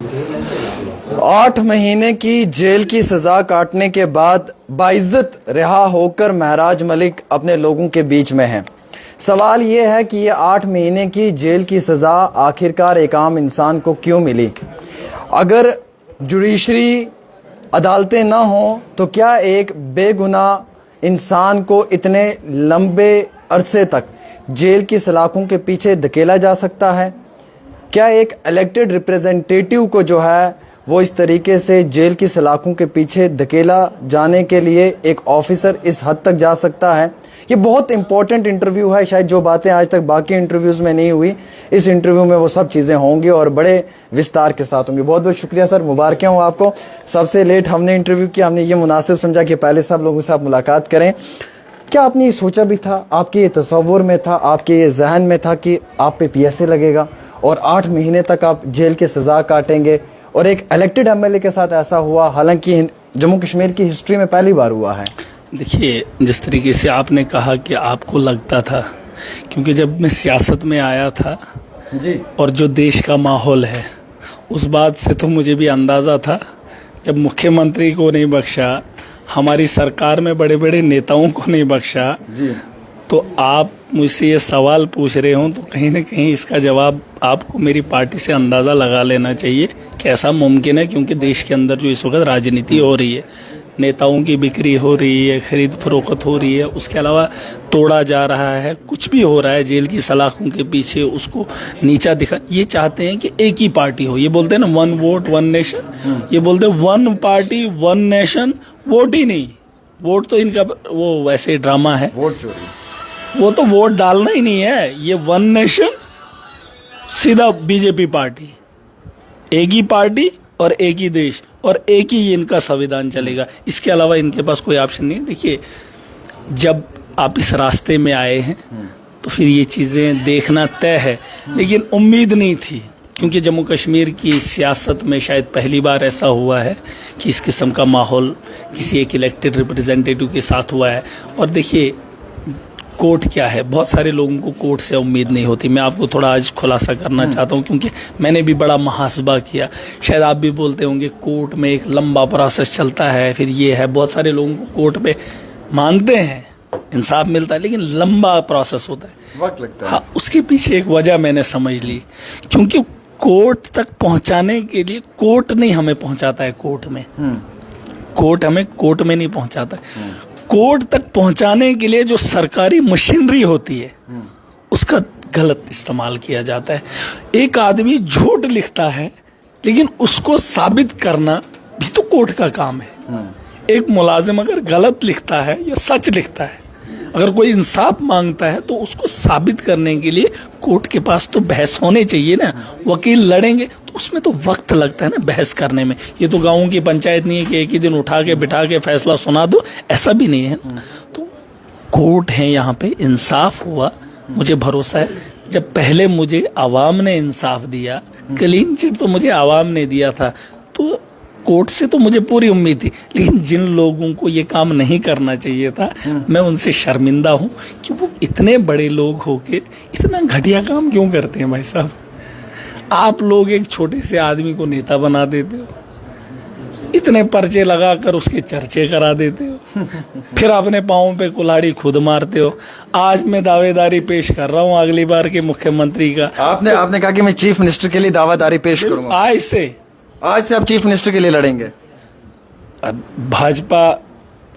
8 महीने की जेल की सजा काटने के बाद बाइज्जत रिहा होकर महराज मलिक अपने लोगों के बीच में हैं। सवाल ये है कि ये 8 महीने की जेल की सजा आखिरकार एक आम इंसान को क्यों मिली? अगर जुडिशरी अदालतें ना हों तो क्या एक बेगुनाह इंसान को इतने लंबे अरसे तक जेल की सलाखों के पीछे धकेला जा सकता है? क्या एक इलेक्टेड रिप्रेजेंटेटिव को जो है वो इस तरीके से जेल की सलाखों के पीछे धकेला जाने के लिए एक ऑफिसर इस हद तक जा सकता है? ये बहुत इंपॉर्टेंट इंटरव्यू है। शायद जो बातें आज तक बाकी इंटरव्यूज़ में नहीं हुई, इस इंटरव्यू में वो सब चीज़ें होंगी और बड़े विस्तार के साथ होंगी। बहुत बहुत शुक्रिया सर, मुबारक हूँ आपको। सबसे लेट हमने इंटरव्यू किया, हमने ये मुनासिब समझा कि पहले सब लोगों से आप मुलाकात करें। क्या आपने ये सोचा भी था, आपके ये तसव्वुर में था, आपके ये जहन में था कि आप पे पीएसए लगेगा और 8 महीने तक आप जेल की सज़ा काटेंगे और एक इलेक्टेड एमएलए के साथ ऐसा हुआ, हालांकि जम्मू कश्मीर की हिस्ट्री में पहली बार हुआ है? देखिए, जिस तरीके से आपने कहा कि आपको लगता था, क्योंकि जब मैं सियासत में आया था जी, और जो देश का माहौल है उस बात से तो मुझे भी अंदाज़ा था। जब मुख्यमंत्री को नहीं बख्शा, हमारी सरकार में बड़े बड़े नेताओं को नहीं बख्शा जी, तो आप मुझसे ये सवाल पूछ रहे हो तो कहीं ना कहीं इसका जवाब आपको मेरी पार्टी से अंदाज़ा लगा लेना चाहिए कि ऐसा मुमकिन है, क्योंकि देश के अंदर जो इस वक्त राजनीति हो रही है, नेताओं की बिक्री हो रही है, खरीद फरोख्त हो रही है, उसके अलावा तोड़ा जा रहा है, कुछ भी हो रहा है जेल की सलाखों के पीछे, उसको नीचा दिखा। ये चाहते हैं कि एक ही पार्टी हो। ये बोलते हैं ना, वन वोट वन नेशन, ये बोलते हैं one party one nation. Vote ही नहीं, वोट तो इनका वो वैसे ड्रामा है, वोट चोरी। वो तो वोट डालना ही नहीं है। ये वन नेशन, सीधा बीजेपी पार्टी, एक ही पार्टी और एक ही देश और एक ही इनका संविधान चलेगा। इसके अलावा इनके पास कोई ऑप्शन नहीं है। देखिए, जब आप इस रास्ते में आए हैं तो फिर ये चीज़ें देखना तय है, लेकिन उम्मीद नहीं थी, क्योंकि जम्मू कश्मीर की सियासत में शायद पहली बार ऐसा हुआ है कि इस किस्म का माहौल किसी एक इलेक्टेड रिप्रेजेंटेटिव के साथ हुआ है। और देखिए, कोर्ट क्या है, बहुत सारे लोगों को कोर्ट से उम्मीद नहीं होती। मैं आपको थोड़ा आज खुलासा करना चाहता हूं, क्योंकि मैंने भी बड़ा मुहासबा किया। शायद आप भी बोलते होंगे कोर्ट में एक लंबा प्रोसेस चलता है, फिर ये है, बहुत सारे लोगों को कोर्ट पे मानते हैं इंसाफ मिलता है, लेकिन लंबा प्रोसेस होता है, वक्त लगता है। हाँ, उसके पीछे एक वजह मैंने समझ ली, क्योंकि कोर्ट तक पहुंचाने के लिए कोर्ट नहीं हमें पहुंचाता है कोर्ट में, कोर्ट हमें कोर्ट में नहीं पहुंचाता है। कोर्ट तक पहुंचाने के लिए जो सरकारी मशीनरी होती है उसका गलत इस्तेमाल किया जाता है। एक आदमी झूठ लिखता है, लेकिन उसको साबित करना भी तो कोर्ट का काम है। एक मुलाजिम अगर गलत लिखता है या सच लिखता है, अगर कोई इंसाफ मांगता है तो उसको साबित करने के लिए कोर्ट के पास तो बहस होनी चाहिए ना। वकील लड़ेंगे तो उसमें तो वक्त लगता है ना बहस करने में। ये तो गाँव की पंचायत नहीं है कि एक ही दिन उठा के बिठा के फैसला सुना दो, ऐसा भी नहीं है। तो कोर्ट है, यहाँ पे इंसाफ हुआ, मुझे भरोसा है। जब पहले मुझे आवाम ने इंसाफ दिया, क्लीन चिट तो मुझे आवाम ने दिया था, तो कोर्ट से तो मुझे पूरी उम्मीद थी। लेकिन जिन लोगों को ये काम नहीं करना चाहिए था, मैं उनसे शर्मिंदा हूं कि वो इतने बड़े लोग होके इतना घटिया काम क्यों करते हैं। भाई साहब, आप लोग एक छोटे से आदमी को नेता बना देते हो, इतने पर्चे लगाकर उसके चर्चे करा देते हो, फिर अपने पाँव पे कुल्हाड़ी खुद मारते हो। आज मैं दावेदारी पेश कर रहा हूँ अगली बार के मुख्यमंत्री का। आपने कहा कि मैं चीफ मिनिस्टर के लिए दावेदारी पेश करूंगा। आज से आप चीफ मिनिस्टर के लिए लड़ेंगे? अब भाजपा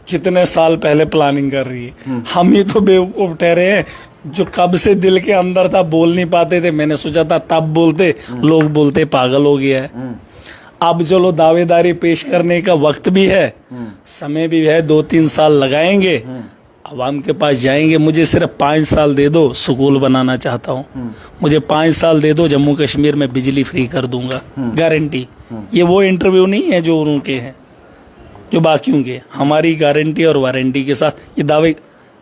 कितने साल पहले प्लानिंग कर रही है, हम ही तो बेवकूफ ठहरे हैं जो कब से दिल के अंदर था, बोल नहीं पाते थे। मैंने सोचा था तब बोलते, लोग बोलते पागल हो गया है। अब चलो दावेदारी पेश करने का वक्त भी है, समय भी है, 2-3 साल लगाएंगे, आवाम के पास जाएंगे। मुझे सिर्फ 5 साल दे दो, स्कूल बनाना चाहता हूँ। मुझे 5 साल दे दो, जम्मू कश्मीर में बिजली फ्री कर दूंगा, गारंटी। ये वो इंटरव्यू नहीं है जो उनके हैं, जो बाकियों के। हमारी गारंटी और वारंटी के साथ ये दावे।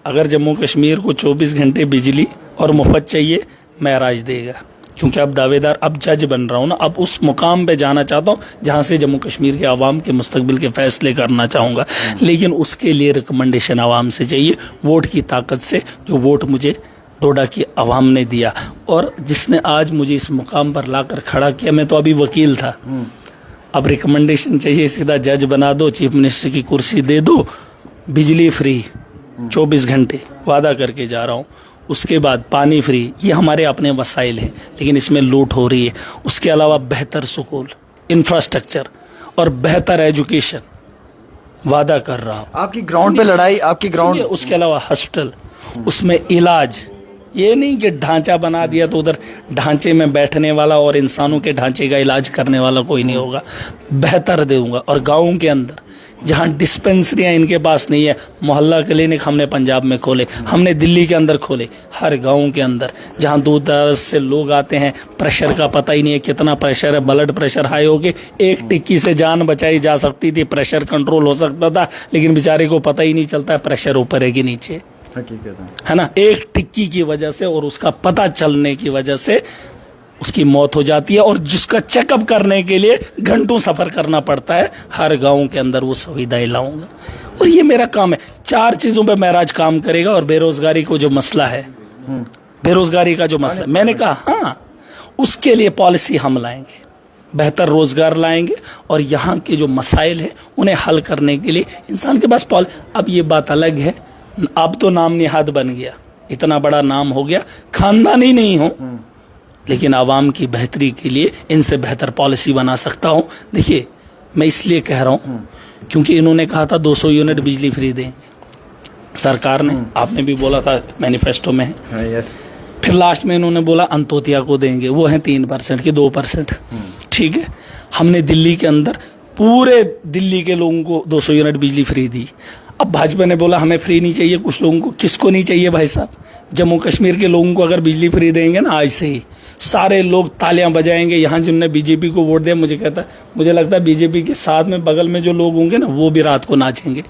अगर जम्मू कश्मीर को 24 घंटे बिजली और मुफ्त चाहिए, महराज देगा, क्योंकि अब दावेदार, अब जज बन रहा हूँ ना, अब उस मुकाम पे जाना चाहता हूँ जहाँ से जम्मू कश्मीर के आवाम के मुस्तकबिल के फैसले करना चाहूँगा। लेकिन उसके लिए रिकमेंडेशन आवाम से चाहिए, वोट की ताकत से, जो वोट मुझे डोडा की आवाम ने दिया, और जिसने आज मुझे इस मुकाम पर लाकर खड़ा किया। मैं तो अभी वकील था, अब रिकमेंडेशन चाहिए, सीधा जज बना दो, चीफ मिनिस्टर की कुर्सी दे दो, बिजली फ्री 24 घंटे वादा करके जा रहा हूँ। उसके बाद पानी फ्री, ये हमारे अपने वसाइल हैं, लेकिन इसमें लूट हो रही है। उसके अलावा बेहतर स्कूल, इंफ्रास्ट्रक्चर और बेहतर एजुकेशन वादा कर रहा हूँ। आपकी ग्राउंड पे लड़ाई, आपकी ग्राउंड, उसके अलावा हॉस्पिटल, उसमें इलाज, ये नहीं कि ढांचा बना दिया तो उधर ढांचे में बैठने वाला और इंसानों के ढांचे का इलाज करने वाला कोई नहीं होगा, बेहतर दूंगा। और गाँव के अंदर जहाँ डिस्पेंसरियाँ इनके पास नहीं है, मोहल्ला क्लिनिक हमने पंजाब में खोले, हमने दिल्ली के अंदर खोले, हर गांव के अंदर, जहाँ दूर दराज से लोग आते हैं, प्रेशर का पता ही नहीं है कितना प्रेशर है, ब्लड प्रेशर हाई हो के एक टिक्की से जान बचाई जा सकती थी, प्रेशर कंट्रोल हो सकता था, लेकिन बेचारे को पता ही नहीं चलता है प्रेशर ऊपर है कि नीचे, हकीकत है ना। एक टिक्की की वजह से और उसका पता चलने की वजह से उसकी मौत हो जाती है, और जिसका चेकअप करने के लिए घंटों सफर करना पड़ता है। हर गांव के अंदर वो सुविधाएं लाऊंगा, और ये मेरा काम है। 4 चीजों पे महराज काम करेगा। और बेरोजगारी को जो मसला है, बेरोजगारी का जो मसला है, मैंने कहा हाँ, उसके लिए पॉलिसी हम लाएंगे, बेहतर रोजगार लाएंगे, और यहाँ के जो मसाइल है उन्हें हल करने के लिए इंसान के पास अब ये बात अलग है, अब तो नाम निहाद बन गया, इतना बड़ा नाम हो गया, खानदानी नहीं हो, लेकिन आवाम की बेहतरी के लिए इनसे बेहतर पॉलिसी बना सकता हूं। देखिए, मैं इसलिए कह रहा हूं क्योंकि इन्होंने कहा था 200 यूनिट बिजली फ्री देंगे सरकार ने, आपने भी बोला था मैनिफेस्टो में है। यस। फिर लास्ट में इन्होंने बोला अंत्योदया को देंगे, वो है 3% की 2%, ठीक है। हमने दिल्ली के अंदर पूरे दिल्ली के लोगों को 200 यूनिट बिजली फ्री दी। अब भाजपा ने बोला हमें फ्री नहीं चाहिए, कुछ लोगों को, किसको नहीं चाहिए भाई साहब? जम्मू कश्मीर के लोगों को अगर बिजली फ्री देंगे ना, आज से ही सारे लोग तालियां बजाएंगे। यहाँ जिनने बीजेपी को वोट दिया, मुझे लगता है बीजेपी के साथ में बगल में जो लोग होंगे ना, वो भी रात को नाचेंगे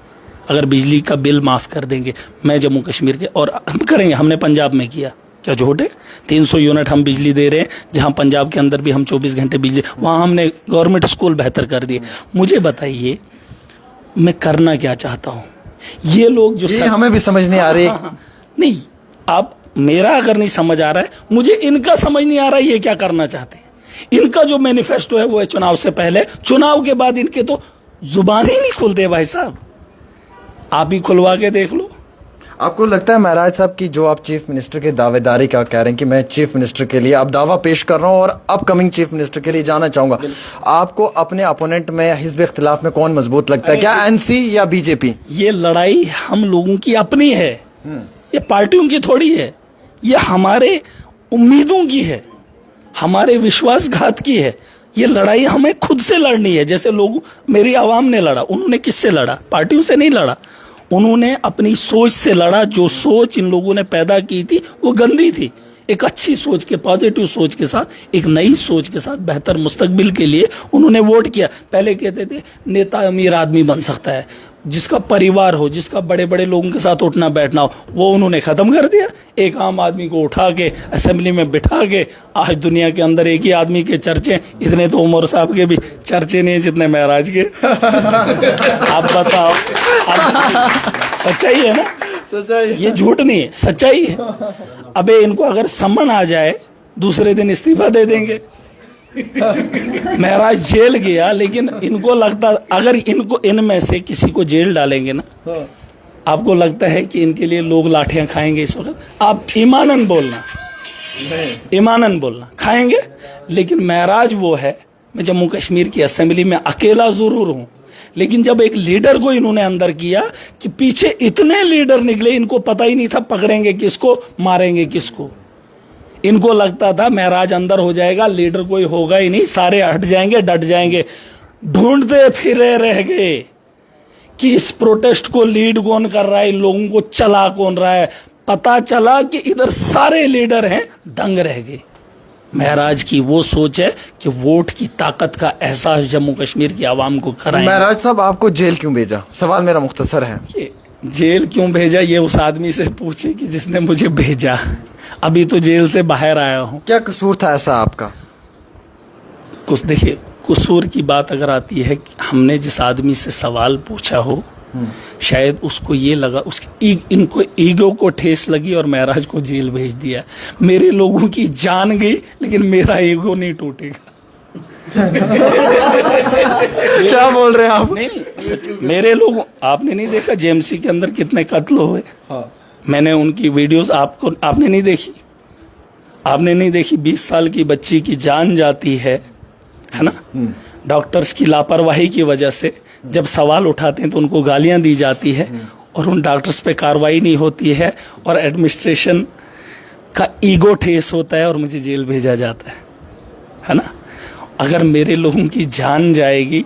अगर बिजली का बिल माफ कर देंगे। मैं जम्मू कश्मीर के, और हम करेंगे, हमने पंजाब में किया, क्या झूठ है? 300 यूनिट हम बिजली दे रहे हैं, जहां पंजाब के अंदर भी हम 24 घंटे बिजली, वहां हमने गवर्नमेंट स्कूल बेहतर कर दिए। मुझे बताइए मैं करना क्या चाहता हूँ? ये लोग जो हमें भी समझ नहीं आ रही। नहीं, आप मेरा अगर नहीं समझ आ रहा है, मुझे इनका समझ नहीं आ रहा है ये क्या करना चाहते हैं। इनका जो मैनिफेस्टो है वो है चुनाव से पहले, चुनाव के बाद इनके तो जुबान ही नहीं खुलते भाई साहब, आप ही खुलवा के देख लो। आपको लगता है महराज साहब की जो आप चीफ मिनिस्टर की दावेदारी का कह रहे हैं कि मैं चीफ मिनिस्टर के लिए अब दावा पेश कर रहा हूं और अपकमिंग चीफ मिनिस्टर के लिए जाना चाहूंगा, आपको अपने अपोनेंट में हिज़्ब इख्तिलाफ में कौन मजबूत लगता है, क्या एनसी या बीजेपी? ये लड़ाई हम लोगों की अपनी है, ये पार्टियों की थोड़ी है, ये हमारे उम्मीदों की है, हमारे विश्वासघात की है। ये लड़ाई हमें खुद से लड़नी है। जैसे लोग, मेरी आवाम ने लड़ा, उन्होंने किससे लड़ा? पार्टियों से नहीं लड़ा, उन्होंने अपनी सोच से लड़ा। जो सोच इन लोगों ने पैदा की थी वो गंदी थी। एक अच्छी सोच के, पॉजिटिव सोच के साथ, एक नई सोच के साथ, बेहतर मुस्तकबिल के लिए उन्होंने वोट किया। पहले कहते थे नेता अमीर आदमी बन सकता है, जिसका परिवार हो, जिसका बड़े बड़े लोगों के साथ उठना बैठना हो, वो उन्होंने खत्म कर दिया। एक आम आदमी को उठा के असेंबली में बिठा के, आज दुनिया के अंदर एक ही आदमी के चर्चे, इतने तो उमर साहब के भी चर्चे नहीं है जितने महराज के। आप बताओ, सच्चाई है ना? सच्चाई, ये झूठ नहीं है, सच्चाई है। अबे इनको अगर समन आ जाए, दूसरे दिन इस्तीफा दे देंगे। महराज जेल गया, लेकिन इनको लगता, अगर इनको, इनमें से किसी को जेल डालेंगे ना, आपको लगता है कि इनके लिए लोग लाठियां खाएंगे इस वक्त? आप ईमानन बोलना, ईमानन बोलना, खाएंगे। लेकिन महराज वो है, मैं जम्मू कश्मीर की असेंबली में अकेला जरूर हूं, लेकिन जब एक लीडर को इन्होंने अंदर किया कि पीछे इतने लीडर निकले, इनको पता ही नहीं था पकड़ेंगे किसको, मारेंगे किसको। इनको लगता था महराज अंदर हो जाएगा, लीडर कोई होगा ही नहीं, सारे हट जाएंगे, डट जाएंगे। ढूंढते फिरे रह गए कि इस प्रोटेस्ट को लीड कौन कर रहा है, इन लोगों को चला कौन रहा है। पता चला कि इधर सारे लीडर हैं, दंग रह गए। महराज की वो सोच है कि वोट की ताकत का एहसास जम्मू कश्मीर की आवाम को कराएं। महराज साहब, आपको जेल क्यों भेजा? सवाल मेरा मुख्तसर है। जेल क्यों भेजा ये उस आदमी से पूछे कि जिसने मुझे भेजा। अभी तो जेल से बाहर आया हूं। क्या कसूर था ऐसा आपका? कुछ देखिए, कसूर की बात अगर आती है, हमने जिस आदमी से सवाल पूछा हो शायद उसको ये लगा, इनको ईगो को ठेस लगी और महराज को जेल भेज दिया। मेरे लोगों की जान गई लेकिन मेरा ईगो नहीं टूटेगा। क्या बोल रहे हैं आप? नहीं सच, मेरे लोग, आपने नहीं देखा जेएमसी के अंदर कितने कत्ल हुए? हाँ। मैंने उनकी वीडियोस आपने नहीं देखी? आपने नहीं देखी? 20 साल की बच्ची की जान जाती है ना, डॉक्टर्स की लापरवाही की वजह से। जब सवाल उठाते हैं तो उनको गालियां दी जाती है और उन डॉक्टर्स पे कार्रवाई नहीं होती है और एडमिनिस्ट्रेशन का ईगो ठेस होता है और मुझे जेल भेजा जाता है ना। अगर मेरे लोगों की जान जाएगी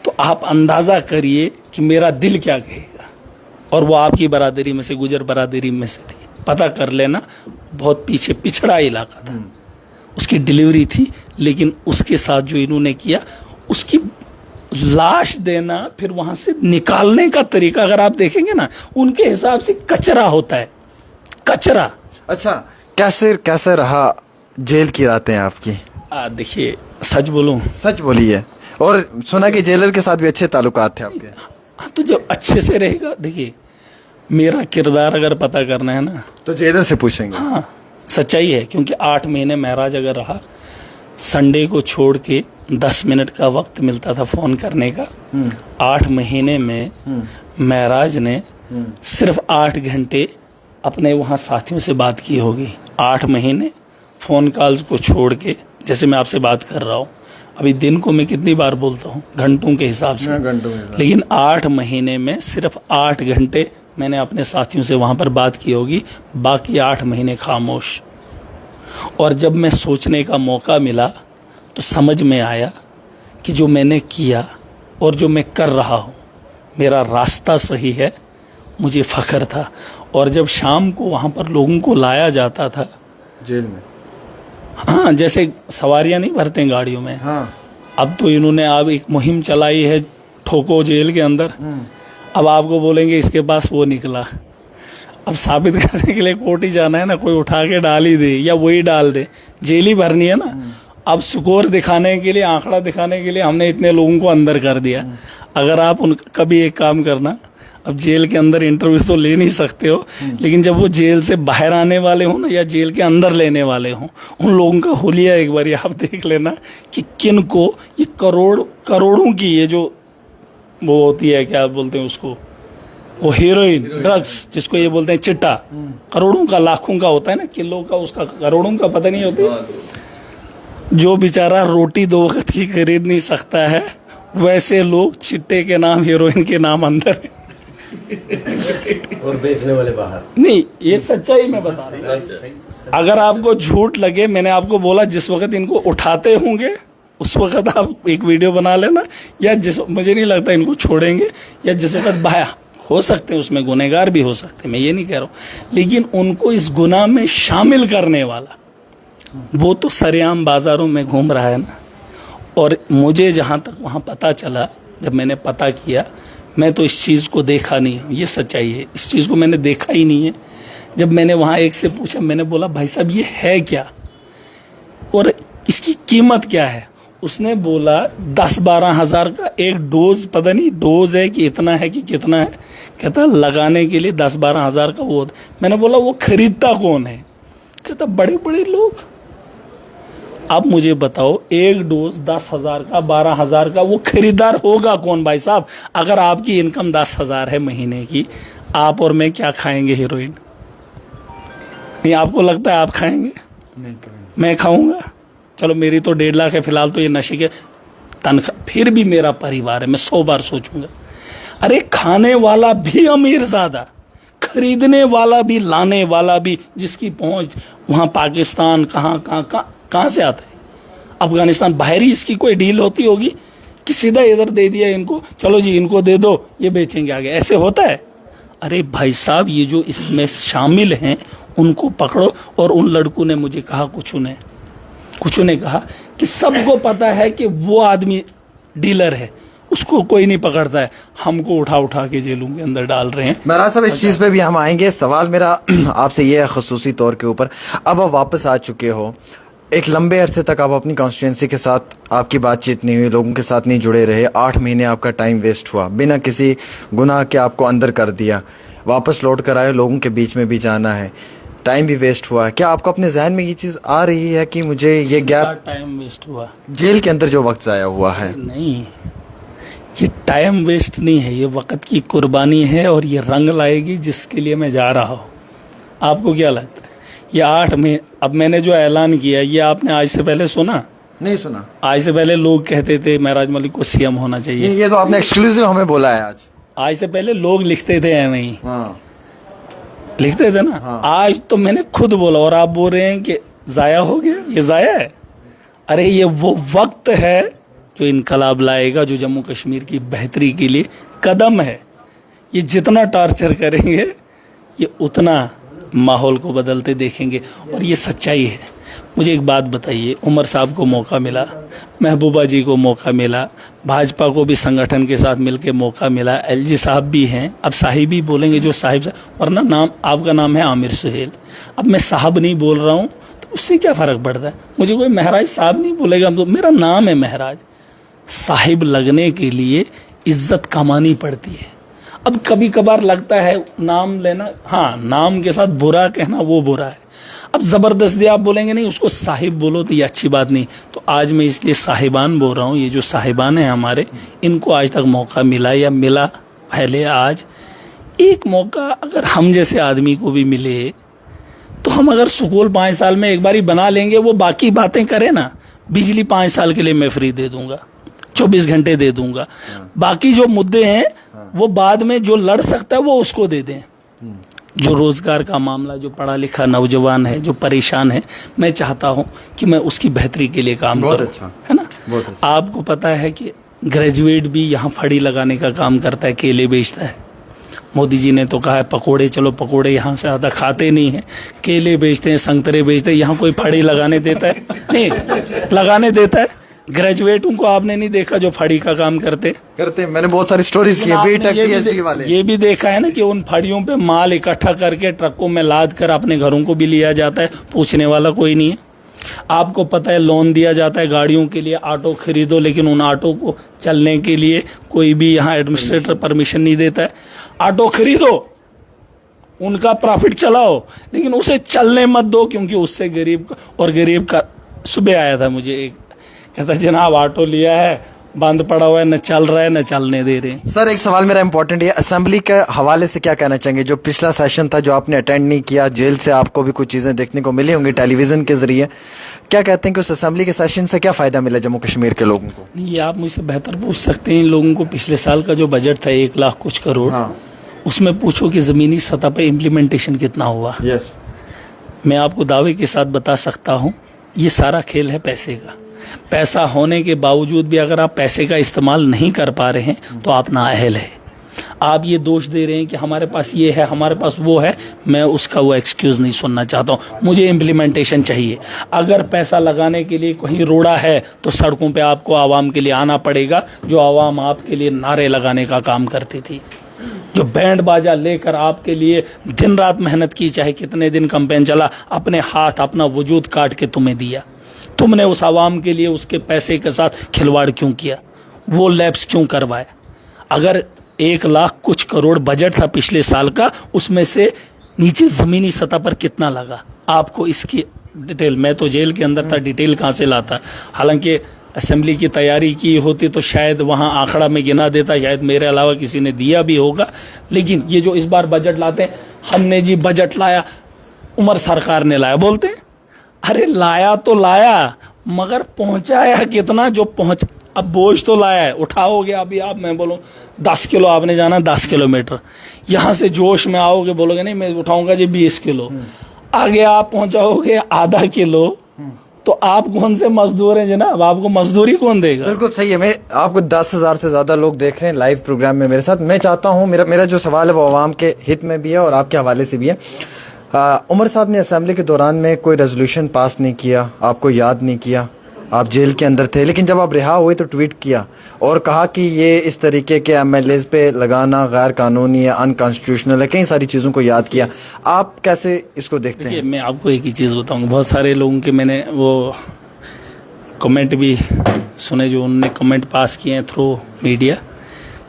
तो आप अंदाजा करिए कि मेरा दिल क्या कहेगा। और वो आपकी बरादरी में से, गुजर बरादरी में से थी, पता कर लेना। बहुत पीछे पिछड़ा इलाका था, उसकी डिलीवरी थी, लेकिन उसके साथ जो इन्होंने किया, उसकी लाश देना, फिर वहां से निकालने का तरीका अगर आप देखेंगे ना, उनके हिसाब से कचरा होता है, कचरा। अच्छा, कैसे रहा जेल की रातें आपकी? देखिए, सच बोलूं, सच बोलिए। और सुना कि जेलर के साथ भी अच्छे ताल्लुकात थे आपके। हाँ, तो जब अच्छे से रहेगा, देखिए मेरा किरदार अगर पता करना है ना तो जेलर से पूछेंगे। हाँ, सच्चाई है, क्योंकि 8 महीने महराज अगर रहा, संडे को छोड़ के 10 मिनट का वक्त मिलता था फोन करने का। 8 महीने में महराज ने सिर्फ 8 घंटे अपने वहाँ साथियों से बात की होगी। 8 महीने फोन कॉल्स को छोड़ के, जैसे मैं आपसे बात कर रहा हूँ अभी, दिन को मैं कितनी बार बोलता हूँ घंटों के हिसाब से, लेकिन 8 महीने में सिर्फ 8 घंटे मैंने अपने साथियों से वहाँ पर बात की होगी, बाकी 8 महीने खामोश। और जब मैं सोचने का मौका मिला तो समझ में आया कि जो मैंने किया और जो मैं कर रहा हूँ, मेरा रास्ता सही है, मुझे फ़ख्र था। और जब शाम को वहाँ पर लोगों को लाया जाता था जेल में, हाँ, जैसे सवारियां नहीं भरते हैं गाड़ियों में, हाँ, अब तो इन्होंने अब एक मुहिम चलाई है, ठोको जेल के अंदर। अब आपको बोलेंगे इसके पास वो निकला, अब साबित करने के लिए कोर्ट ही जाना है ना, कोई उठा के डाल ही दे या वही डाल दे, जेल ही भरनी है ना। अब स्कोर दिखाने के लिए, आंकड़ा दिखाने के लिए हमने इतने लोगों को अंदर कर दिया। अगर आप कभी एक काम करना, अब जेल के अंदर इंटरव्यू तो ले नहीं सकते हो, लेकिन जब वो जेल से बाहर आने वाले हो ना, या जेल के अंदर लेने वाले हो, उन लोगों का होलिया एक बार आप देख लेना कि किन को ये करोड़ों की ये जो वो होती है, क्या बोलते हैं उसको, वो हीरोइन, ड्रग्स जिसको ये बोलते हैं चिट्टा, करोड़ों का, लाखों का होता है ना, किलो का, उसका करोड़ों का पता नहीं होती। जो बेचारा रोटी 2 वक्त की खरीद नहीं सकता है, वैसे लोग चिट्टे के नाम, हीरोइन के नाम अंदर है। और बेचने वाले बाहर। नहीं, ये सच्चाई में बता रहा हूं। अगर आपको झूठ लगे, मैंने आपको बोला जिस वक्त इनको उठाते होंगे उस वक्त आप एक वीडियो बना लेना, या मुझे नहीं लगता इनको छोड़ेंगे, या जिस वक्त बाया हो सकते हैं, उसमें गुनहगार भी हो सकते हैं, मैं ये नहीं कह रहा हूँ, लेकिन उनको इस गुनाह में शामिल करने वाला वो तो सरेआम बाजारों में घूम रहा है ना। और मुझे जहाँ तक वहाँ पता चला, जब मैंने पता किया, मैं तो इस चीज़ को देखा नहीं हूँ, ये सच्चाई है, इस चीज़ को मैंने देखा ही नहीं है। जब मैंने वहाँ एक से पूछा, मैंने बोला भाई साहब ये है क्या और इसकी कीमत क्या है? उसने बोला 10-12 हज़ार का एक डोज, पता नहीं डोज है कि इतना है कि कितना है, कहता लगाने के लिए 10-12 हज़ार का वो। मैंने बोला वो खरीदता कौन है? कहता बड़े बड़े लोग। अब मुझे बताओ, एक डोज 10,000 का, 12,000 का, वो खरीदार होगा कौन भाई साहब? अगर आपकी इनकम 10,000 है महीने की, आप और मैं क्या खाएंगे हीरोइन? नहीं, आपको लगता है आप खाएंगे? नहीं, मैं खाऊंगा? चलो मेरी तो 1.5 लाख है फिलहाल, तो ये नशे के तनख्वाह, फिर भी मेरा परिवार है, मैं 100 बार सोचूंगा। अरे खाने वाला भी अमीर ज्यादा, खरीदने वाला भी, लाने वाला भी, जिसकी पहुंच वहां पाकिस्तान कहाँ से आता है? अफगानिस्तान, बाहर ही इसकी कोई डील होती होगी कि सीधा इधर दे दिया इनको, चलो जी इनको दे दो, ये बेचेंगे आगे, ऐसे होता है? अरे भाई साहब, ये जो इसमें शामिल हैं उनको पकड़ो। और उन लड़कों ने मुझे कहा, कुछ ने कहा कि सबको पता है कि वो आदमी डीलर है, उसको कोई नहीं पकड़ता है, हमको उठा के जेलों के अंदर डाल रहे हैं। महराज साहब, इस चीज़ पे भी हम आएंगे। सवाल मेरा आपसे ये है ख़ुसूसी तौर के ऊपर, अब आप वापस आ चुके हो, एक लंबे अरसे तक आप अपनी कॉन्स्टिट्यूंसी के साथ आपकी बातचीत नहीं हुई, लोगों के साथ नहीं जुड़े रहे, 8 महीने आपका टाइम वेस्ट हुआ, बिना किसी गुनाह के आपको अंदर कर दिया, वापस लौट कर आए, लोगों के बीच में भी जाना है, टाइम भी वेस्ट हुआ। क्या आपको अपने जहन में ये चीज़ आ रही है कि मुझे ये गैप, टाइम वेस्ट हुआ, जेल के अंदर जो वक्त ज़ाया हुआ है? नहीं, ये टाइम वेस्ट नहीं है, ये वक्त की कुर्बानी है और ये रंग लाएगी जिसके लिए मैं जा रहा हूँ। आपको क्या लगता है ये 8 में, अब मैंने जो ऐलान किया ये आपने आज से पहले सुना? नहीं सुना। आज से पहले लोग कहते थे महराज मलिक को सीएम होना चाहिए। ये तो आपने एक्सक्लूसिव हमें बोला है आज। आज से पहले लोग लिखते थे ऐਵੇਂ ही, हाँ, लिखते थे ना। हाँ। आज तो मैंने खुद बोला और आप बोल रहे हैं कि जाया हो गया। ये जाया है? अरे ये वो वक्त है जो इनकलाब लाएगा, जो जम्मू कश्मीर की बेहतरी के लिए कदम है। ये जितना टॉर्चर करेंगे ये उतना माहौल को बदलते देखेंगे और ये सच्चाई है। मुझे एक बात बताइए, उमर साहब को मौका मिला, महबूबा जी को मौका मिला, भाजपा को भी संगठन के साथ मिलकर मौका मिला, एलजी साहब भी हैं, अब साहिब ही बोलेंगे जो साहिब, वरना नाम आपका नाम है आमिर सुहेल, अब मैं साहब नहीं बोल रहा हूँ तो उससे क्या फ़र्क पड़ता है? मुझे कोई महराज साहब नहीं बोलेगा, तो मेरा नाम है महराज। साहिब लगने के लिए इज्जत कमानी पड़ती है। अब कभी कभार लगता है नाम लेना, हाँ नाम के साथ बुरा कहना वो बुरा है। अब ज़बरदस्ती आप बोलेंगे नहीं उसको साहिब बोलो तो ये अच्छी बात नहीं। तो आज मैं इसलिए साहिबान बोल रहा हूँ। ये जो साहिबान हैं हमारे, इनको आज तक मौका मिला या मिला पहले, आज एक मौका अगर हम जैसे आदमी को भी मिले तो हम अगर स्कूल 5 साल में एक बार ही बना लेंगे, वो बाकी बातें करें ना, बिजली 5 साल के लिए मैं फ्री दे दूंगा, 24 घंटे दे दूंगा, बाकी जो मुद्दे हैं वो बाद में जो लड़ सकता है वो उसको दे दें। जो रोजगार का मामला, जो पढ़ा लिखा नौजवान है, जो परेशान है, मैं चाहता हूं कि मैं उसकी बेहतरी के लिए काम करूं। अच्छा है ना? बहुत अच्छा। आपको पता है कि ग्रेजुएट भी यहाँ फड़ी लगाने का काम करता है, केले बेचता है। मोदी जी ने तो कहा है पकोड़े, चलो पकोड़े यहाँ से ज़्यादा खाते नहीं हैं, केले बेचते हैं, संतरे बेचते हैं, यहाँ कोई फड़ी लगाने देता है? नहीं लगाने देता है। ग्रेजुएटों को आपने नहीं देखा जो फड़ी का काम करते? मैंने बहुत सारी स्टोरीज की है, बीटेक पीएचडी वाले। ये भी देखा है ना कि उन फड़ियों पे माल इकट्ठा करके ट्रकों में लाद कर अपने घरों को भी लिया जाता है, पूछने वाला कोई नहीं है। आपको पता है लोन दिया जाता है गाड़ियों के लिए, ऑटो खरीदो, लेकिन उन ऑटो को चलने के लिए कोई भी यहाँ एडमिनिस्ट्रेटर परमिशन नहीं देता है। ऑटो खरीदो, उनका प्रॉफिट चलाओ, लेकिन उसे चलने मत दो, क्योंकि उससे गरीब का सुबह आया था मुझे एक, कहता जनाब ऑटो लिया है, बंद पड़ा हुआ है, न चल रहा है न चलने दे रहे। सर एक सवाल मेरा इंपॉर्टेंट है, असेंबली के हवाले से क्या कहना चाहेंगे? जो पिछला सेशन था जो आपने अटेंड नहीं किया, जेल से आपको भी कुछ चीजें देखने को मिली होंगी टेलीविजन के जरिए, क्या कहते हैं कि उस असेंबली के सेशन से क्या फायदा मिला जम्मू कश्मीर के लोगों को? नहीं, ये आप मुझसे बेहतर पूछ सकते हैं। इन लोगों को पिछले साल का जो बजट था 1 लाख कुछ करोड़, हाँ। उसमें पूछो कि जमीनी सतह पर इम्प्लीमेंटेशन कितना हुआ। यस, मैं आपको दावे के साथ बता सकता हूँ, ये सारा खेल है पैसे का। पैसा होने के बावजूद भी अगर आप पैसे का इस्तेमाल नहीं कर पा रहे हैं तो आप नाअहल है। आप ये दोष दे रहे हैं कि हमारे पास ये है, हमारे पास वो है, मैं उसका वो एक्सक्यूज़ नहीं सुनना चाहता हूँ। मुझे इम्प्लीमेंटेशन चाहिए। अगर पैसा लगाने के लिए कहीं रोड़ा है तो सड़कों पे आपको आवाम के लिए आना पड़ेगा, जो आवाम आपके लिए नारे लगाने का काम करती थी, जो बैंड बाजा लेकर आपके लिए दिन रात मेहनत की, चाहे कितने दिन कैंपेन चला, अपने हाथ अपना वजूद काट के तुम्हें दिया। तुमने उस आवाम के लिए उसके पैसे के साथ खिलवाड़ क्यों किया? वो लैप्स क्यों करवाया? अगर 1 लाख कुछ करोड़ बजट था पिछले साल का, उसमें से नीचे ज़मीनी सतह पर कितना लगा? आपको इसकी डिटेल, मैं तो जेल के अंदर था, डिटेल कहाँ से लाता? हालांकि असेंबली की तैयारी की होती तो शायद वहाँ आंकड़ा में गिना देता, शायद मेरे अलावा किसी ने दिया भी होगा। लेकिन ये जो इस बार बजट लाते हैं, हमने जी बजट लाया, उमर सरकार ने लाया, बोलते हैं अरे लाया तो लाया, मगर पहुंचाया कितना? जो पहुंच, अब बोझ तो लाया है, उठाओगे अभी आप, मैं बोलूँ 10 किलो आपने जाना 10 किलोमीटर, यहाँ से जोश में आओगे बोलोगे नहीं मैं उठाऊंगा जी 20 किलो, आगे आप पहुंचाओगे आधा किलो, तो आप कौन से मजदूर हैं जनाब? आपको मजदूरी कौन देगा? बिल्कुल सही है। मैं आपको 10,000 से ज्यादा लोग देख रहे हैं लाइव प्रोग्राम में मेरे साथ। मैं चाहता हूँ, मेरा जो सवाल है वो आवाम के हित में भी है और आपके हवाले से भी है। उमर साहब ने असेंबली के दौरान में कोई रेजोल्यूशन पास नहीं किया, आपको याद नहीं किया, आप जेल के अंदर थे, लेकिन जब आप रिहा हुए तो ट्वीट किया और कहा कि ये इस तरीके के एमएलएज पे लगाना गैर कानूनी है, अनकॉन्स्टिट्यूशनल है, कई सारी चीज़ों को याद किया। आप कैसे इसको देखते हैं? देखिए, मैं आपको एक ही चीज़ बताऊंगा, बहुत सारे लोगों के मैंने वो कमेंट भी सुने जो उन्होंने कमेंट पास किए हैं थ्रू मीडिया।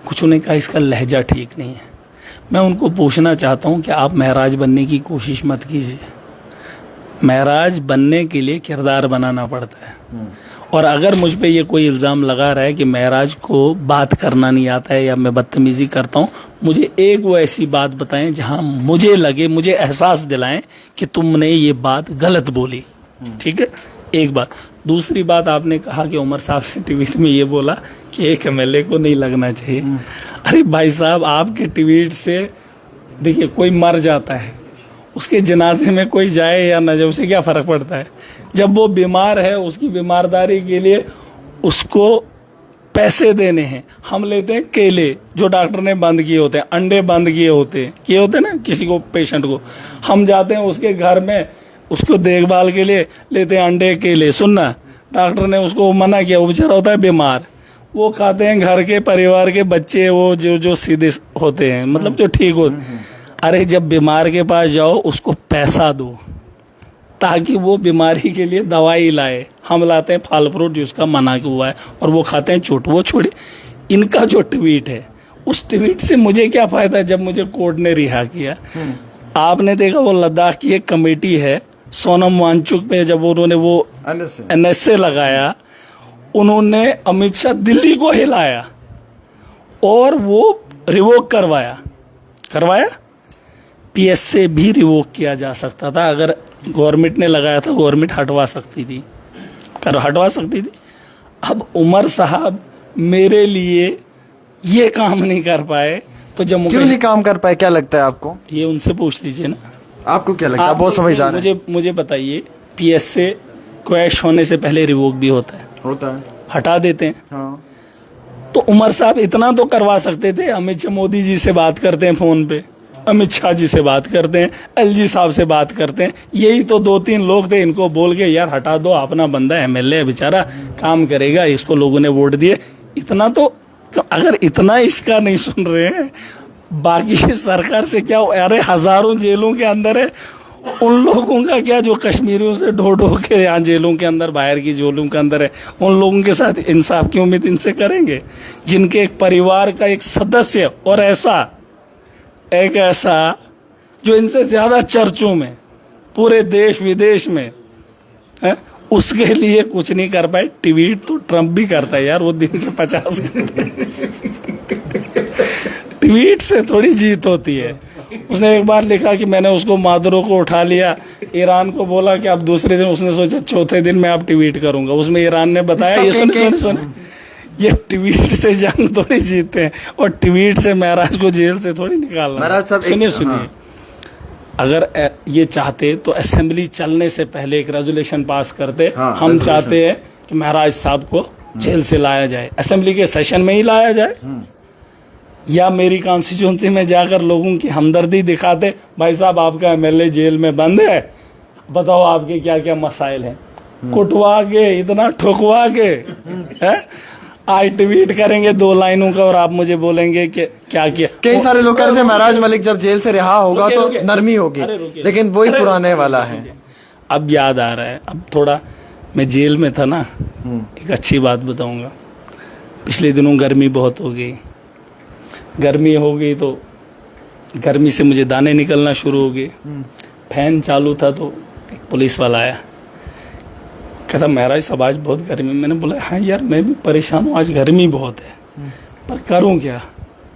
कुछ उन्हें कहा इसका लहजा ठीक नहीं है। मैं उनको पूछना चाहता हूं कि आप महराज बनने की कोशिश मत कीजिए। महराज बनने के लिए किरदार बनाना पड़ता है। और अगर मुझ पे ये कोई इल्ज़ाम लगा रहा है कि महराज को बात करना नहीं आता है या मैं बदतमीज़ी करता हूँ, मुझे एक वो ऐसी बात बताएं जहां मुझे लगे, मुझे एहसास दिलाएं कि तुमने ये बात गलत बोली। ठीक है, एक बात। दूसरी बात, आपने कहा कि उमर साहब ने ट्वीट में ये बोला कि एक एमएलए को नहीं लगना चाहिए। अरे भाई साहब, आपके ट्वीट से देखिए कोई मर जाता है, उसके जनाजे में कोई जाए या ना जाए, उसे क्या फ़र्क पड़ता है? जब वो बीमार है, उसकी बीमारदारी के लिए उसको पैसे देने हैं। हम लेते हैं केले जो डॉक्टर ने बंद किए होते हैं, अंडे बंद किए होते हैं ना किसी को, पेशेंट को। हम जाते हैं उसके घर में, उसको देखभाल के लिए लेते हैं अंडे केले। सुनना, डॉक्टर ने उसको मना किया, वो बेचारा होता है बीमार, वो खाते हैं घर के परिवार के बच्चे, वो जो सीधे होते हैं, मतलब जो ठीक होते हैं। अरे जब बीमार के पास जाओ, उसको पैसा दो ताकि वो बीमारी के लिए दवाई लाए। हम लाते हैं फल फ्रूट जिसका मना हुआ है और वो खाते हैं चोट। वो छोड़े, इनका जो ट्वीट है, उस ट्वीट से मुझे क्या फ़ायदा जब मुझे कोर्ट ने रिहा किया। आपने देखा वो लद्दाख की एक कमेटी है, सोनम वांगचुक पे जब उन्होंने वो एनएसए लगाया, उन्होंने अमित शाह दिल्ली को हिलाया और वो रिवोक करवाया। पीएस से भी रिवोक किया जा सकता था। अगर गवर्नमेंट ने लगाया था, गवर्नमेंट हटवा सकती थी। अब उमर साहब मेरे लिए ये काम नहीं कर पाए, तो जम्मू क्यों नहीं काम कर पाए, क्या लगता है आपको? ये उनसे पूछ लीजिए ना। आपको क्या लगता है? आप बहुत समझदार हैं। मुझे बताइए, पीएस से क्वैश होने से पहले रिवोक भी होता है, हटा देते हैं। हाँ। तो उमर साहब इतना तो करवा सकते थे। अमित शाह मोदी जी से बात करते हैं फोन पे, अमित शाह जी से बात करते हैं, एलजी साहब से बात करते हैं। यही तो 2-3 लोग थे, इनको बोल के यार हटा दो, अपना बंदा एमएलए बेचारा काम करेगा, इसको लोगों ने वोट दिए। इतना तो, अगर इतना इसका नहीं सुन रहे हैं, बाकी सरकार से क्या? अरे हजारों जेलों के अंदर है, उन लोगों का क्या जो कश्मीरियों से ढो के यहाँ जेलों के अंदर, बाहर की जेलों के अंदर है, उन लोगों के साथ इंसाफ की उम्मीद इनसे करेंगे जिनके एक परिवार का एक सदस्य और ऐसा जो इनसे ज्यादा चर्चों में पूरे देश विदेश में है, उसके लिए कुछ नहीं कर पाए। ट्वीट तो ट्रम्प भी करता है यार, वो दिन के 50 करते ट्वीट से थोड़ी जीत होती है। उसने एक बार लिखा कि मैंने उसको मादुरो को उठा लिया, ईरान को बोला कि अब दूसरे दिन, उसने सोचा चौथे दिन मैं अब ट्वीट करूंगा। उसमें ईरान ने बताया, ये सुने ये ट्वीट से जंग थोड़ी जीतते हैं और ट्वीट से महराज को जेल से थोड़ी निकालना। सुनिए, अगर ये चाहते तो असेंबली चलने से पहले एक रेजोल्यूशन पास करते। हम चाहते हैं कि महराज साहब को जेल से लाया जाए, असेंबली के सेशन में ही लाया जाए, या मेरी कॉन्स्टिट्यूंसी में जाकर लोगों की हमदर्दी दिखाते, भाई साहब आपका एमएलए जेल में बंद है, बताओ आपके क्या क्या मसाइल हैं। कुटवा के, इतना ठुकवा के है, आज ट्वीट करेंगे 2 लाइनों का और आप मुझे बोलेंगे कि क्या किया। कई सारे लोग कहते हैं महराज मलिक जब जेल से रिहा होगा तो नरमी होगी, लेकिन वही पुराने वाला है। अब याद आ रहा है, अब थोड़ा मैं जेल में था ना, एक अच्छी बात बताऊंगा। पिछले दिनों गर्मी बहुत हो गई तो गर्मी से मुझे दाने निकलना शुरू हो गए। फैन चालू था तो एक पुलिस वाला आया, कहता महराज साहब आज बहुत गर्मी। मैंने बोला हाँ यार, मैं भी परेशान हूँ, आज गर्मी बहुत है, पर करूँ क्या?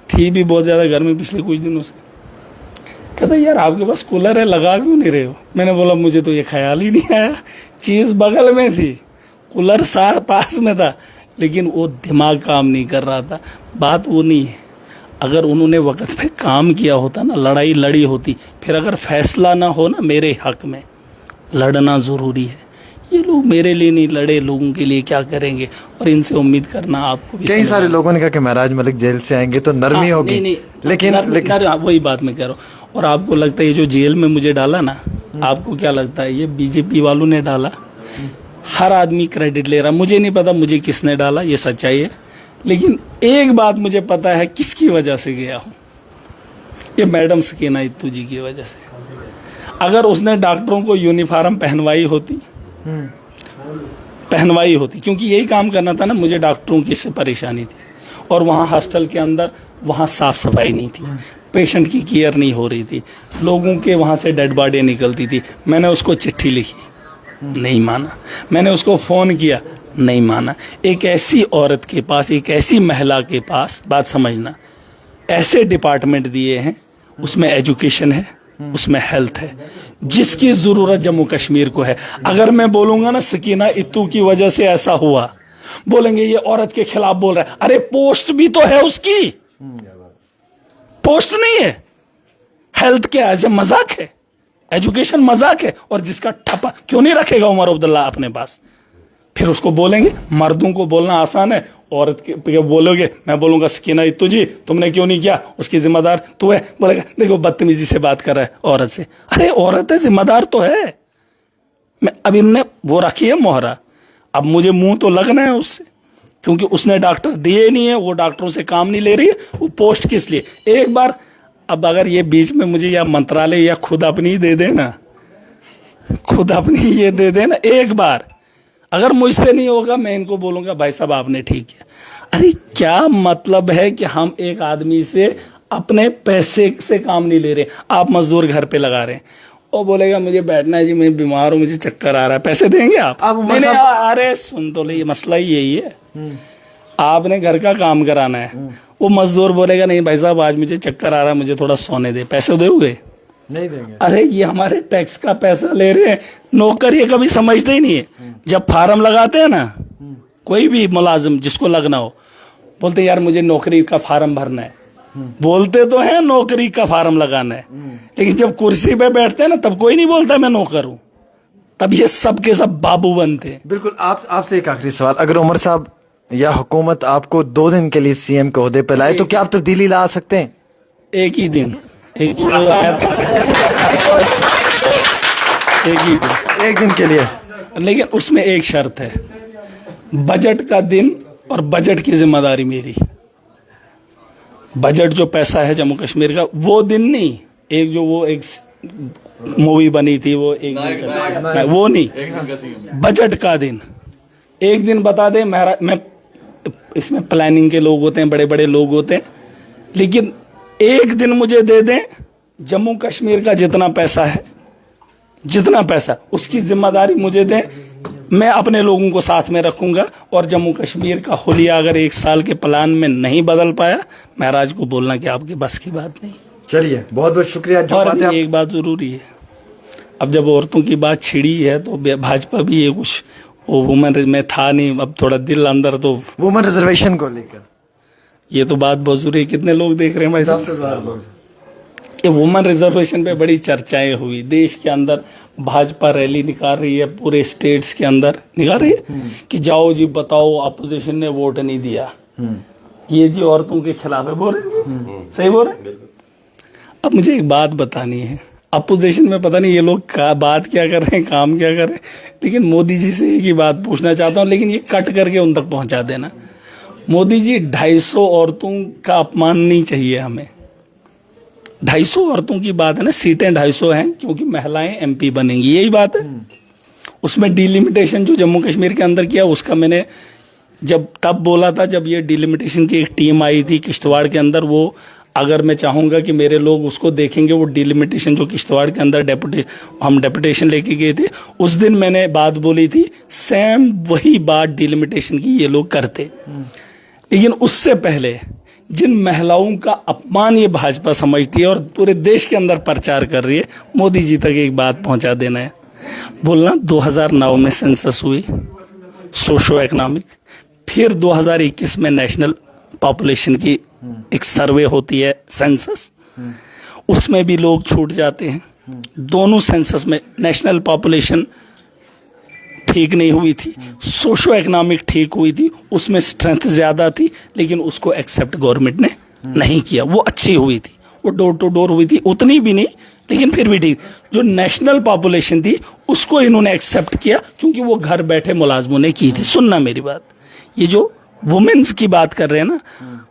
थी भी बहुत ज़्यादा गर्मी पिछले कुछ दिनों से। कहता यार आपके पास कूलर है, लगा क्यों नहीं रहे हो? मैंने बोला मुझे तो ये ख्याल ही नहीं आया, चीज़ बगल में थी, कूलर पास में था, लेकिन वो दिमाग काम नहीं कर रहा था। बात वो नहीं है, अगर उन्होंने वक्त पे काम किया होता ना, लड़ाई लड़ी होती, फिर अगर फैसला ना हो ना मेरे हक में, लड़ना ज़रूरी है। ये लोग मेरे लिए नहीं लड़े, लोगों के लिए क्या करेंगे? और इनसे उम्मीद करना आपको भी। कई सारे लोगों ने कहा कि महराज मलिक जेल से आएंगे तो नरमी होगी। नहीं, लेकिन वही बात मैं कह रहा हूँ। और आपको लगता है ये जो जेल में मुझे डाला ना, आपको क्या लगता है ये बीजेपी वालों ने डाला? हर आदमी क्रेडिट ले रहा, मुझे नहीं पता मुझे किसने डाला, ये सच्चाई है। लेकिन एक बात मुझे पता है किसकी वजह से गया हूं, ये मैडम सकीना इत्तू जी की वजह से। अगर उसने डॉक्टरों को यूनिफॉर्म पहनवाई होती, क्योंकि यही काम करना था ना, मुझे डॉक्टरों की इससे परेशानी थी। और वहाँ हॉस्टल के अंदर वहाँ साफ सफाई नहीं थी, पेशेंट की केयर नहीं हो रही थी, लोगों के वहाँ से डेड बॉडी निकलती थी। मैंने उसको चिट्ठी लिखी, नहीं माना। मैंने उसको फ़ोन किया, नहीं माना। एक ऐसी औरत के पास, एक ऐसी महिला के पास, बात समझना, ऐसे डिपार्टमेंट दिए हैं, उसमें एजुकेशन है, उसमें हेल्थ है, जिसकी ज़रूरत जम्मू कश्मीर को है। अगर मैं बोलूँगा ना सकीना इत्तू की वजह से ऐसा हुआ, बोलेंगे ये औरत के खिलाफ बोल रहा है। अरे पोस्ट भी तो है उसकी, पोस्ट नहीं है। हेल्थ क्या है, मजाक है, एजुकेशन मजाक है। और जिसका ठप्पा क्यों नहीं रखेगा उमर अब्दुल्ला अपने पास? फिर उसको बोलेंगे, मर्दों को बोलना आसान है, औरत के बोलोगे, मैं बोलूंगा सकीना इत्तू जी तुमने क्यों नहीं किया, उसकी जिम्मेदार तू है। बोलेगा देखो बदतमीजी से बात कर रहा है औरत से। अरे औरत है, जिम्मेदार तो है। मैं अब इनने वो रखी है मोहरा, अब मुझे मुंह तो लगना है उससे, क्योंकि उसने डॉक्टर दिए नहीं है, वो डॉक्टरों से काम नहीं ले रही है, वो पोस्ट किस लिए। एक बार अब अगर ये बीच में मुझे या मंत्रालय या खुद अपनी दे देना, खुद अपनी ये दे देना एक बार, अगर मुझसे नहीं होगा मैं इनको बोलूंगा भाई साहब आपने ठीक किया। अरे क्या मतलब है कि हम एक आदमी से अपने पैसे से काम नहीं ले रहे, आप मजदूर घर पे लगा रहे हैं। वो बोलेगा मुझे बैठना है जी, मैं बीमार हूं, मुझे चक्कर आ रहा है, पैसे देंगे आप? नहीं, अरे सुन तो ले, मसला ही यही है, आपने घर का काम कराना है। वो मजदूर बोलेगा नहीं भाई साहब आज मुझे चक्कर आ रहा है, मुझे थोड़ा सोने दे, पैसे दोगे? नहीं देंगे। अरे ये हमारे टैक्स का पैसा ले रहे हैं। नौकर ये कभी समझते ही नहीं है। जब फार्म लगाते हैं ना, कोई भी मुलाजिम जिसको लगना हो, बोलते यार मुझे नौकरी का फार्म भरना है, बोलते तो हैं नौकरी का फार्म लगाना है, लेकिन जब कुर्सी पे बैठते हैं ना तब कोई नहीं बोलता मैं नौकर हूं, तब ये सब के सब बाबू बनते हैं। बिल्कुल। आपसे एक आखिरी सवाल, अगर उमर साहब या हुकूमत आपको 2 दिन के लिए सीएम के ओहदे पे लाए तो क्या आप तब्दीली ला सकते हैं? एक ही दिन, एक दिन के लिए, लेकिन उसमें एक शर्त है, बजट का दिन और बजट की जिम्मेदारी मेरी। बजट जो पैसा है जम्मू कश्मीर का, वो दिन नहीं, एक जो वो एक मूवी बनी थी वो एक दिन, वो नहीं, बजट का दिन एक दिन बता दे। मैं इसमें प्लानिंग के लोग होते हैं, बड़े बड़े लोग होते हैं, लेकिन एक दिन मुझे दे दें, जम्मू कश्मीर का जितना पैसा है, जितना पैसा, उसकी जिम्मेदारी मुझे दें, मैं अपने लोगों को साथ में रखूंगा। और जम्मू कश्मीर का हुलिया अगर 1 साल के प्लान में नहीं बदल पाया, महराज को बोलना कि आपकी बस की बात नहीं। चलिए बहुत बहुत शुक्रिया। और एक बात जरूरी है, अब जब औरतों की बात छिड़ी है तो भाजपा भी ये कुछ वो वुमेन में था नहीं, अब थोड़ा दिल अंदर तो वुमेन रिजर्वेशन को लेकर ये तो बात बहुत जरूरी है। कितने लोग देख रहे हैं भाई? 10,000 लोग। ये वुमेन रिजर्वेशन पे बड़ी चर्चाएं हुई देश के अंदर। भाजपा रैली निकाल रही है, पूरे स्टेट्स के अंदर निकाल रही है कि जाओ जी बताओ अपोजिशन ने वोट नहीं दिया, ये जी औरतों के खिलाफ है। बोल रहे जी, सही बोल रहे। अब मुझे एक बात बतानी है, अपोजिशन में पता नहीं ये लोग बात क्या कर रहे हैं, काम क्या कर रहे हैं, लेकिन मोदी जी से एक ही बात पूछना चाहता हूँ, लेकिन ये कट करके उन तक पहुंचा देना। मोदी जी 250 औरतों का अपमान नहीं चाहिए हमें। 250 औरतों की बात है ना, सीटें 250 हैं क्योंकि महिलाएं एमपी बनेंगी, यही बात है। उसमें डिलिमिटेशन जो जम्मू कश्मीर के अंदर किया, उसका मैंने जब तब बोला था जब ये डिलिमिटेशन की एक टीम आई थी किश्तवाड़ के अंदर, वो अगर मैं चाहूँगा कि मेरे लोग उसको देखेंगे, वो डिलिमिटेशन जो किश्तवाड़ के अंदर हम डेपुटेशन लेके गए थे, उस दिन मैंने बात बोली थी, सेम वही बात डिलिमिटेशन की ये लोग करते। लेकिन उससे पहले जिन महिलाओं का अपमान ये भाजपा समझती है और पूरे देश के अंदर प्रचार कर रही है, मोदी जी तक एक बात पहुंचा देना है। बोलना 2009 में सेंसस हुई सोशो इकोनॉमिक, फिर 2021 में नेशनल पॉपुलेशन की एक सर्वे होती है सेंसस, उसमें भी लोग छूट जाते हैं। दोनों सेंसस में नेशनल पॉपुलेशन ठीक नहीं हुई थी, सोशो इकोनॉमिक ठीक हुई थी, उसमें स्ट्रेंथ ज्यादा थी, लेकिन उसको एक्सेप्ट गवर्नमेंट ने नहीं किया। वो अच्छी हुई थी, वो डोर टू डोर हुई थी, उतनी भी नहीं, लेकिन फिर भी ठीक। जो नेशनल पॉपुलेशन थी उसको इन्होंने एक्सेप्ट किया, क्योंकि वो घर बैठे मुलाजमों ने की थी। सुनना मेरी बात, ये जो वुमेन्स की बात कर रहे हैं ना,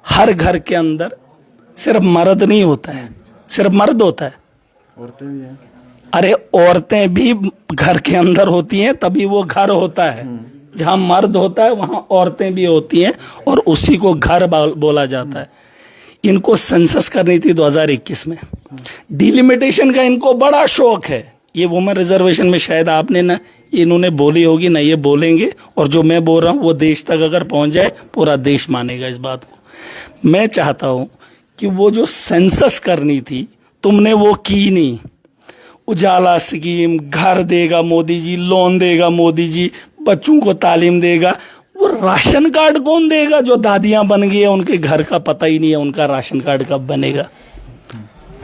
हर घर के अंदर सिर्फ मर्द नहीं होता है, सिर्फ मर्द होता है, औरतें भी हैं। अरे औरतें भी घर के अंदर होती हैं, तभी वो घर होता है। जहां मर्द होता है वहां औरतें भी होती हैं, और उसी को घर बोला जाता है। इनको सेंसस करनी थी 2021 में। डिलिमिटेशन का इनको बड़ा शौक है। ये वुमेन रिजर्वेशन में शायद आपने ना इन्होंने बोली होगी ना, ये बोलेंगे, और जो मैं बोल रहा हूं वो देश तक अगर पहुंच जाए पूरा देश मानेगा इस बात को। मैं चाहता हूं कि वो जो सेंसस करनी थी तुमने वो की नहीं। उजाला स्कीम, घर देगा मोदी जी, लोन देगा मोदी जी, बच्चों को तालीम देगा, वो राशन कार्ड कौन देगा? जो दादियां बन गई है उनके घर का पता ही नहीं है उनका राशन कार्ड कब बनेगा।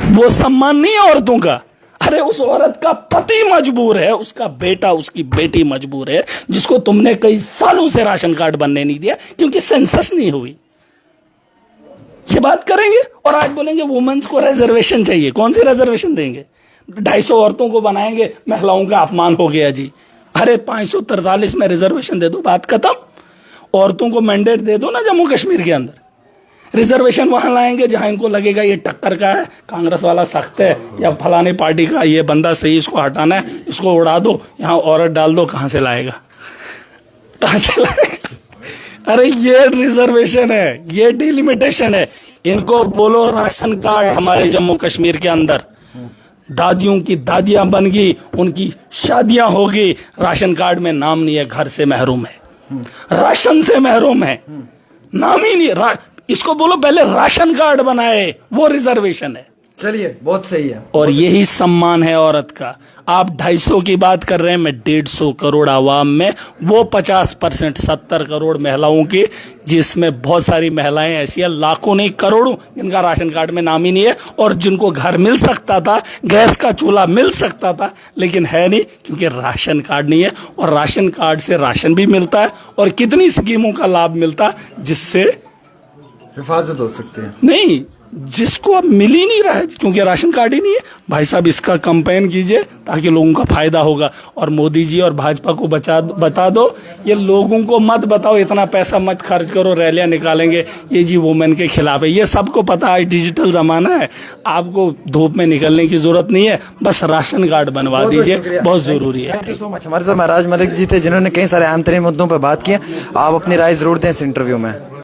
वो सम्मान नहीं है औरतों का। अरे उस औरत का पति मजबूर है, उसका बेटा, उसकी बेटी मजबूर है, जिसको तुमने कई सालों से राशन कार्ड बनने नहीं दिया क्योंकि सेंसस नहीं हुई। ये बात करेंगे और आज बोलेंगे वुमेन्स को रिजर्वेशन चाहिए। कौन सी रिजर्वेशन देंगे? 250 औरतों को बनाएंगे, महिलाओं का अपमान हो गया जी। अरे 543 में रिजर्वेशन दे दो, बात खत्म। औरतों को मैंडेट दे दो ना जम्मू कश्मीर के अंदर। रिजर्वेशन वहां लाएंगे जहां इनको लगेगा ये टक्कर का है, कांग्रेस वाला सख्त है, या फलाने पार्टी का ये बंदा सही, इसको हटाना है, इसको उड़ा दो, यहां औरत डाल दो। कहां से लाएगा? कहां से लाएगा? अरे ये रिजर्वेशन है, ये डिलिमिटेशन है। इनको बोलो राशन कार्ड हमारे जम्मू कश्मीर के अंदर। दादियों की दादियां बन गई, उनकी शादियां हो गई, राशन कार्ड में नाम नहीं है, घर से महरूम है, राशन से महरूम है, नाम ही नहीं। इसको बोलो पहले राशन कार्ड बनाए, वो रिजर्वेशन है। चलिए, बहुत सही है। और यही सम्मान है औरत का। आप 250 की बात कर रहे हैं, मैं 150 करोड़ आवाम में वो 50%, 70 करोड़ महिलाओं की, जिसमें बहुत सारी महिलाएं ऐसी हैं, लाखों नहीं करोड़ों, जिनका राशन कार्ड में नाम ही नहीं है, और जिनको घर मिल सकता था, गैस का चूल्हा मिल सकता था, लेकिन है नहीं क्योंकि राशन कार्ड नहीं है। और राशन कार्ड से राशन भी मिलता है, और कितनी स्कीमों का लाभ मिलता है जिससे हिफाजत हो सकती है। नहीं, जिसको अब मिल ही नहीं रहा है क्योंकि राशन कार्ड ही नहीं है। भाई साहब, इसका कैंपेन कीजिए ताकि लोगों का फायदा होगा। और मोदी जी और भाजपा को बता दो, ये लोगों को मत बताओ इतना पैसा मत खर्च करो, रैलियां निकालेंगे, ये जी वुमेन के खिलाफ है। ये सबको पता है, डिजिटल जमाना है, आपको धूप में निकलने की जरूरत नहीं है, बस राशन कार्ड बनवा दीजिए, बहुत जरूरी है। Thank you so much. हमारे साथ महराज मलिक जी थे, जिन्होंने कई सारे अहम तरीन मुद्दों पर बात की। आप अपनी राय जरूर दें इस इंटरव्यू में।